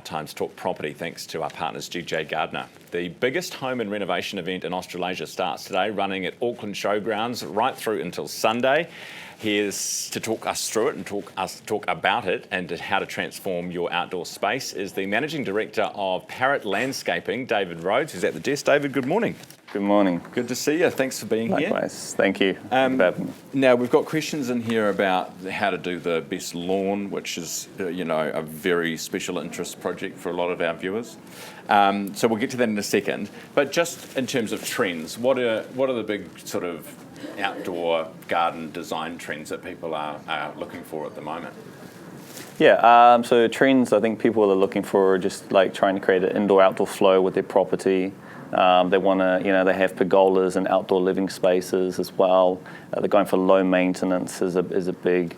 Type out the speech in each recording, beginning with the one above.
time to talk property thanks to our partners GJ Gardner. The biggest home and renovation event in Australasia starts today, running at Auckland Showgrounds right through until Sunday. Here's to talk us through it and talk about it and how to transform your outdoor space is the Managing Director of Parrot Landscaping, David Rhodes, who's at the desk. David, good morning. Good morning. Good to see you. Thanks for being here. Likewise. Thank you for having me. Now, we've got questions in here about how to do the best lawn, which is, a very special interest project for a lot of our viewers. So we'll get to that in a second. But just in terms of trends, what are the big sort of outdoor garden design trends that people are looking for at the moment? Yeah, so trends I think people are looking for just like trying to create an indoor-outdoor flow with their property. They want to, they have pergolas and outdoor living spaces as well. They're going for low maintenance is a big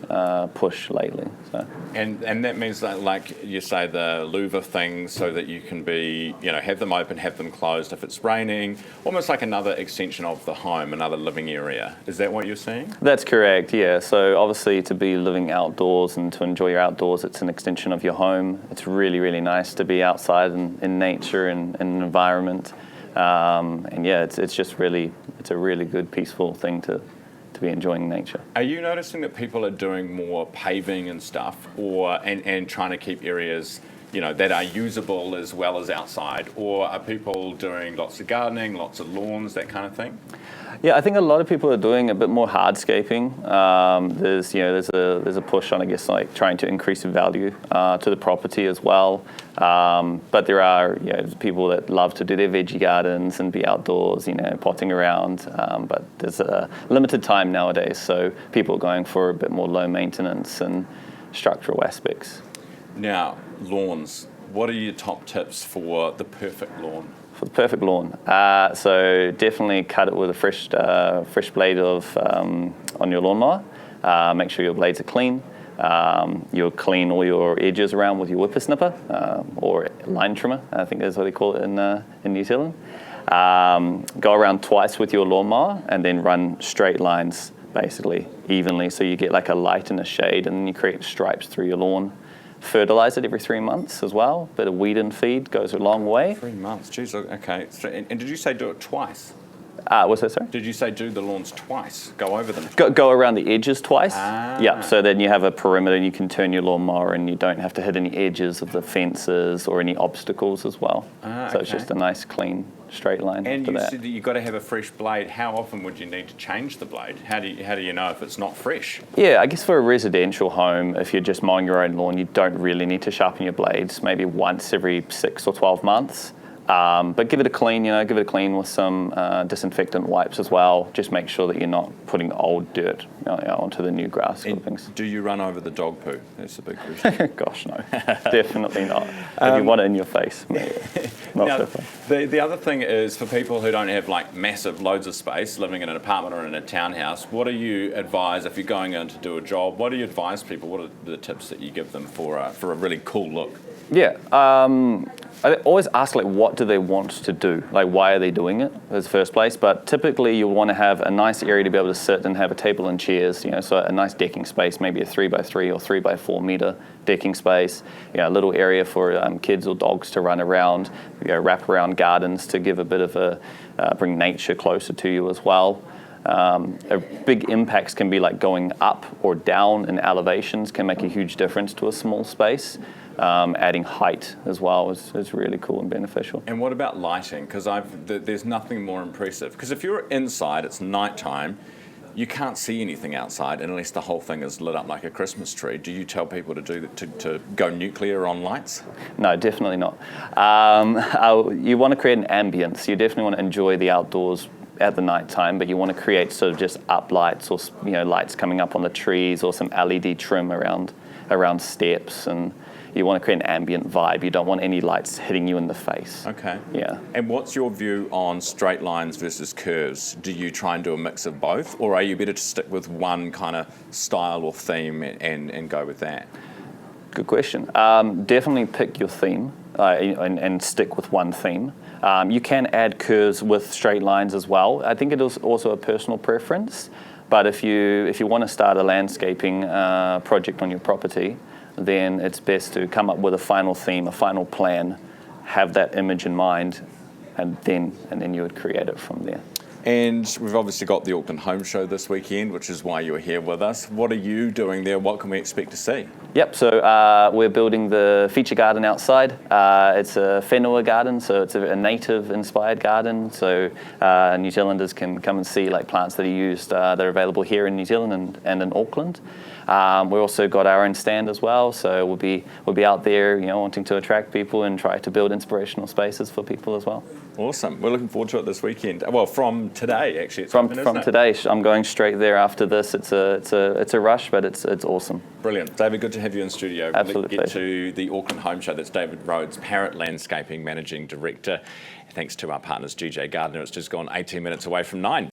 push lately. So. And that means that, like you say, the louver things, so that you can be, have them open, have them closed if it's raining, almost like another extension of the home, another living area. Is that what you're saying? That's correct, yeah. So obviously to be living outdoors and to enjoy your outdoors, it's an extension of your home. It's really, really nice to be outside in nature and an environment. And yeah, it's just really, it's a really good, peaceful thing to be enjoying nature. Are you noticing that people are doing more paving and stuff, and trying to keep areas, that are usable as well as outside, or are people doing lots of gardening, lots of lawns, that kind of thing? Yeah, I think a lot of people are doing a bit more hardscaping. There's a push on, I guess, like trying to increase the value to the property as well. But there are people that love to do their veggie gardens and be outdoors, potting around. But there's a limited time nowadays, so people are going for a bit more low maintenance and structural aspects. Now, lawns. What are your top tips for the perfect lawn? For the perfect lawn, so definitely cut it with a fresh blade on your lawnmower. Make sure your blades are clean. You'll clean all your edges around with your whippersnipper or line trimmer, I think that's what they call it in New Zealand. Go around twice with your lawnmower and then run straight lines, basically evenly, so you get like a light and a shade, and then you create stripes through your lawn. Fertilize it every 3 months as well. Bit of weed and feed goes a long way. 3 months, geez, okay. And did you say do it twice? What's that, sorry? Did you say do the lawns twice? Go over them? Go around the edges twice. Yeah, so then you have a perimeter and you can turn your lawnmower and you don't have to hit any edges of the fences or any obstacles as well. So it's just a nice, clean, straight line. And you said that you've got to have a fresh blade. How often would you need to change the blade? How do you know if it's not fresh? Yeah, I guess for a residential home, if you're just mowing your own lawn, you don't really need to sharpen your blades, maybe once every 6 or 12 months. But give it a clean, with some disinfectant wipes as well. Just make sure that you're not putting old dirt onto the new grass and things. Do you run over the dog poo? That's a big question. Gosh, no. Definitely not. If you want it in your face, maybe. Now, the other thing is, for people who don't have like massive loads of space, living in an apartment or in a townhouse, what do you advise if you're going in to do a job? What do you advise people? What are the tips that you give them for a really cool look? Yeah, I always ask, what do they want to do? Like, why are they doing it in the first place? But typically, you want to have a nice area to be able to sit and have a table and chairs, so a nice decking space, maybe a 3x3 or 3x4 meter decking space, a little area for kids or dogs to run around, wrap around gardens to give a bit of bring nature closer to you as well. Big impacts can be like going up or down in elevations can make a huge difference to a small space. Adding height as well is really cool and beneficial. And what about lighting? Because there's nothing more impressive. Because if you're inside, it's nighttime, you can't see anything outside unless the whole thing is lit up like a Christmas tree. Do you tell people to go nuclear on lights? No, definitely not. You want to create an ambience. You definitely want to enjoy the outdoors at the night time, but you want to create sort of just up lights or lights coming up on the trees or some LED trim around steps, and you want to create an ambient vibe. You don't want any lights hitting you in the face. Okay. Yeah. And what's your view on straight lines versus curves? Do you try and do a mix of both, or are you better to stick with one kind of style or theme and go with that? Good question. Definitely pick your theme and stick with one theme. You can add curves with straight lines as well. I think it is also a personal preference. But if you want to start a landscaping project on your property, then it's best to come up with a final theme, a final plan, have that image in mind, and then you would create it from there. And we've obviously got the Auckland Home Show this weekend, which is why you're here with us. What are you doing there? What can we expect to see? Yep, so we're building the feature garden outside. It's a whenua garden, so it's a native-inspired garden. So New Zealanders can come and see like plants that are used, that are available here in New Zealand and in Auckland. We've also got our own stand as well, so we'll be out there, wanting to attract people and try to build inspirational spaces for people as well. Awesome. We're looking forward to it this weekend. Well, from today, actually. From today, I'm going straight there after this. It's a rush, but it's awesome. Brilliant. David, good to have you in studio. Absolutely. Let's get to the Auckland Home Show. That's David Rhodes, Parrot Landscaping Managing Director. Thanks to our partners, GJ Gardner. It's just gone 18 minutes away from 9.